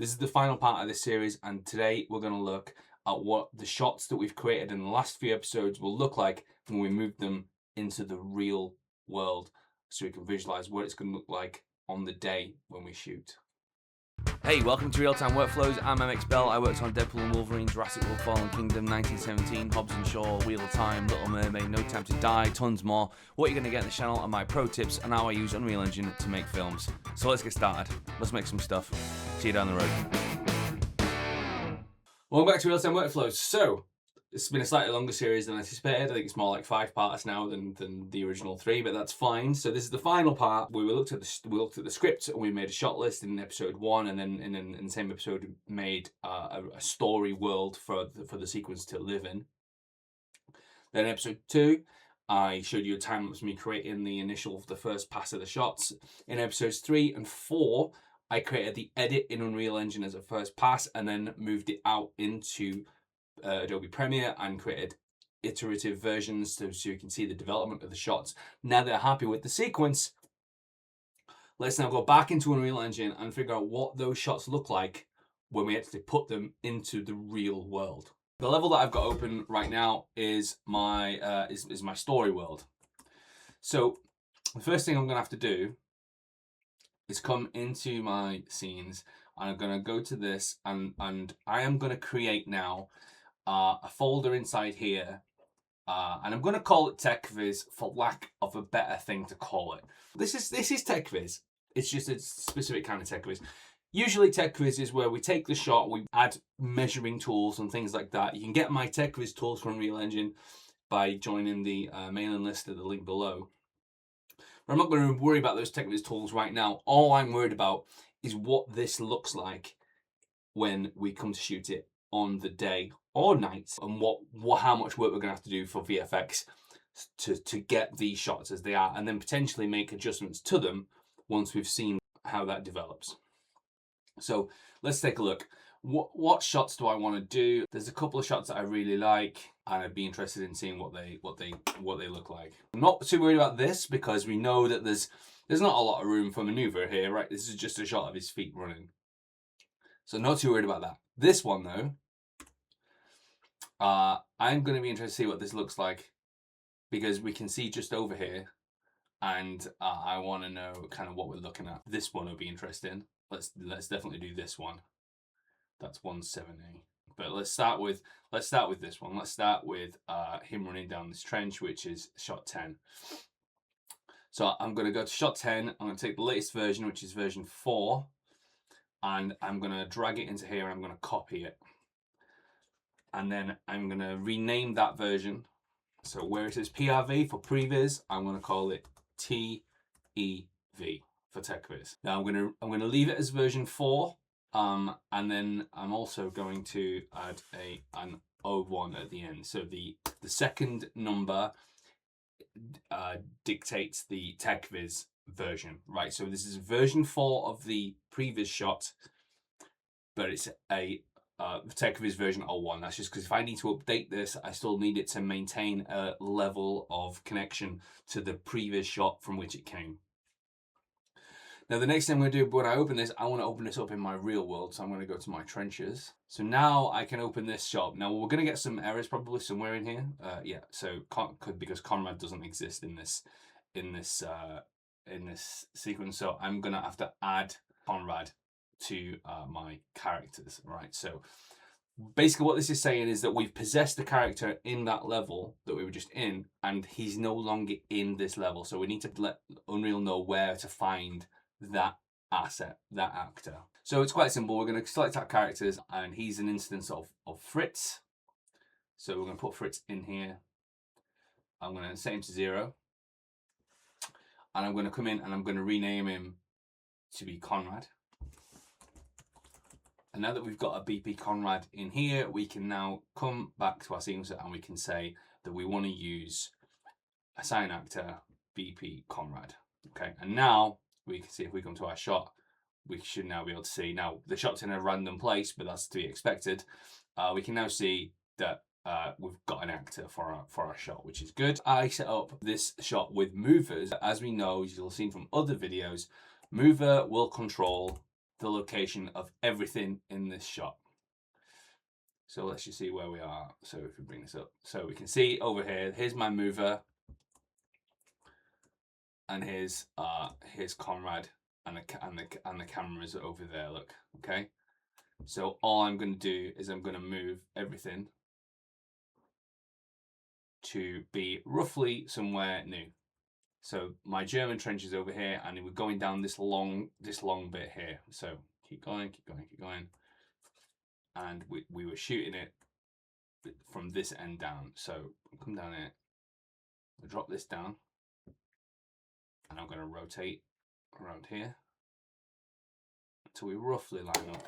This is the final part of this series, and today we're going to look at what the shots that we've created in the last few episodes will look like when we move them into the real world, so we can visualize what it's going to look like on the day when we shoot. Hey, welcome to Real Time Workflows. I'm MX Bell. I worked on Deadpool and Wolverine, Jurassic World Fallen Kingdom, 1917, Hobbs and Shaw, Wheel of Time, Little Mermaid, No Time to Die, tons more. What you're going to get in the channel are my pro tips and how I use Unreal Engine to make films. So let's get started. Let's make some stuff. See you down the road. Welcome back to Real Time Workflows. So, it's been a slightly longer series than anticipated. I think it's more like 5 parts now than the original 3, but that's fine. So this is the final part. We looked at the script and we made a shot list in episode 1, and then in the same episode we made a story world for the sequence to live in. Then in episode 2, I showed you a time lapse of me creating the first pass of the shots. In episodes 3 and 4, I created the edit in Unreal Engine as a first pass and then moved it out into Adobe Premiere and created iterative versions so you can see the development of the shots. Now they're happy with the sequence, let's now go back into Unreal Engine and figure out what those shots look like when we actually put them into the real world. The level that I've got open right now is my my story world. So the first thing I'm gonna have to do is come into my scenes, and I'm gonna go to this and I am gonna create now a folder inside here, and I'm going to call it Techvis for lack of a better thing to call it. This is Techvis. It's just a specific kind of Techvis. Usually Techvis is where we take the shot, we add measuring tools and things like that. You can get my Techvis tools from Unreal Engine by joining the mailing list at the link below. But I'm not going to worry about those Techvis tools right now. All I'm worried about is what this looks like when we come to shoot it on the day or night, and how much work we're going to have to do for VFX to get these shots as they are, and then potentially make adjustments to them once we've seen how that develops. So let's take a look. What shots do I want to do? There's a couple of shots that I really like, and I'd be interested in seeing what they look like. I'm not too worried about this because we know that there's not a lot of room for maneuver here, right? This is just a shot of his feet running, so not too worried about that. This one though, I'm going to be interested to see what this looks like, because we can see just over here, and I want to know kind of what we're looking at. This one will be interesting. Let's definitely do this one. That's 170. But let's start with this one. Let's start with him running down this trench, which is shot 10. So I'm going to go to shot 10. I'm going to take the latest version, which is version 4, and I'm going to drag it into here, and I'm going to copy it. And then I'm going to rename that version. So where it says PRV for Previs, I'm going to call it TEV for Techvis. Now I'm going to leave it as version 4, and then I'm also going to add an 01 at the end. So the second number dictates the Techvis version, right? So this is version 4 of the previous shot, but it's a Techvis version 01. That's just because if I need to update this, I still need it to maintain a level of connection to the previous shot from which it came. Now the next thing I'm going to do when I open this, I want to open this up in my real world. So I'm going to go to my trenches. So now I can open this shot. Now we're going to get some errors probably somewhere in here. Yeah, so because Conrad doesn't exist in this sequence, so I'm going to have to add Conrad to my characters, right? So basically what this is saying is that we've possessed the character in that level that we were just in, and he's no longer in this level. So we need to let Unreal know where to find that asset, that actor. So it's quite simple. We're going to select our characters, and he's an instance of Fritz. So we're going to put Fritz in here. I'm going to set him to 0. And I'm going to come in and I'm going to rename him to be Conrad. And now that we've got a BP Conrad in here, we can now come back to our sequencer and we can say that we want to use assign actor BP Conrad. Okay, and now we can see if we come to our shot, we should now be able to see, now the shot's in a random place, but that's to be expected. We can now see that we've got an actor for our shot, which is good. I set up this shot with movers. As we know, as you'll have seen from other videos, mover will control the location of everything in this shot. So let's just see where we are. So if we bring this up, so we can see over here, here's my mover, and here's Conrad, and the cameras are over there. Look, okay. So all I'm going to do is I'm going to move everything to be roughly somewhere new. So my German trench is over here, and we're going down this long bit here. So keep going, and we were shooting it from this end down. So come down here, we'll drop this down, and I'm going to rotate around here until we roughly line up.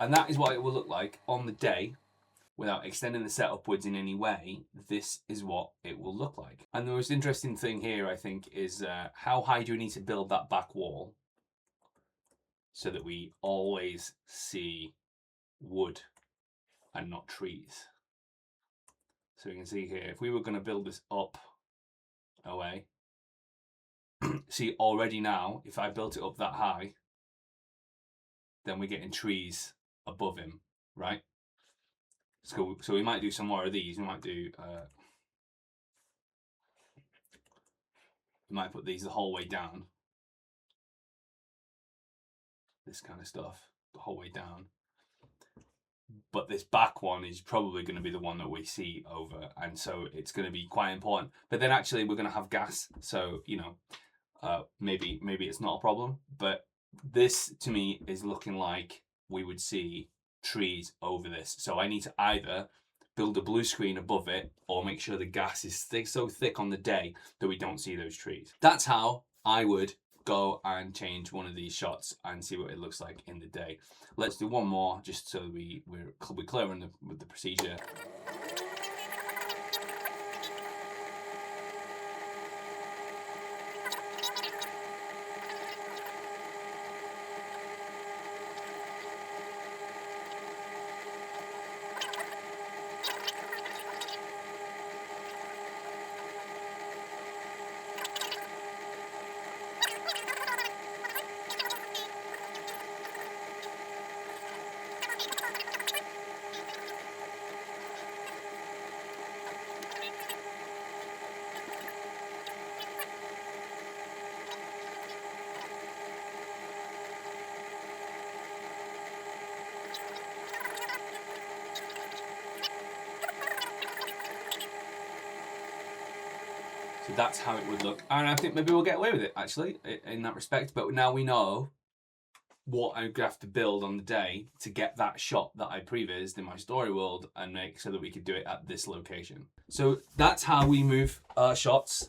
And that is what it will look like on the day. Without extending the set upwards in any way, this is what it will look like. And the most interesting thing here, I think, is how high do we need to build that back wall so that we always see wood and not trees. So you can see here, if we were going to build this up away, see already now, if I built it up that high, then we're getting trees above him, right? So we might do some more of these. We might do, we might put these the whole way down. This kind of stuff, the whole way down. But this back one is probably going to be the one that we see over, and so it's going to be quite important. But then actually we're going to have gas, so you know, maybe it's not a problem. But this to me is looking like we would see trees over this. So I need to either build a blue screen above it or make sure the gas is so thick on the day that we don't see those trees. That's how I would go and change one of these shots and see what it looks like in the day. Let's do one more just so we're clear with the procedure. So that's how it would look. And I think maybe we'll get away with it, actually, in that respect. But now we know what I'm going to have to build on the day to get that shot that I prevised in my story world and make so that we could do it at this location. So that's how we move shots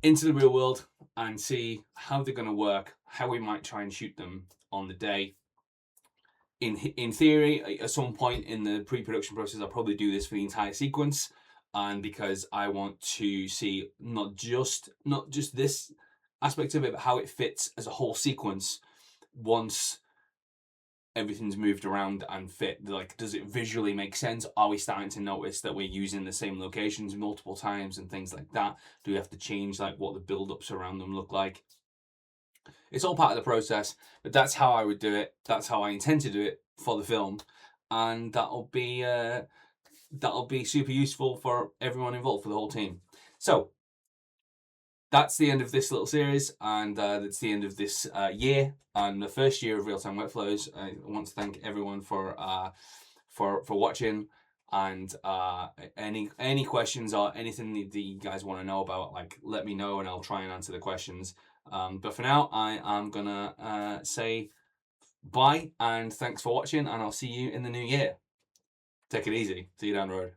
into the real world and see how they're going to work, how we might try and shoot them on the day. In theory, at some point in the pre-production process, I'll probably do this for the entire sequence. And because I want to see not just this aspect of it, but how it fits as a whole sequence once everything's moved around and fit. Like, does it visually make sense? Are we starting to notice that we're using the same locations multiple times and things like that? Do we have to change like what the build-ups around them look like? It's all part of the process, but that's how I would do it. That's how I intend to do it for the film, and that'll be super useful for everyone involved, for the whole team. So that's the end of this little series, and that's the end of this year and the first year of Real-Time Workflows. I want to thank everyone for watching, and any questions or anything that you guys want to know about, like, let me know and I'll try and answer the questions. But for now, I am gonna say bye and thanks for watching, and I'll see you in the new year. Take it easy. See you down the road.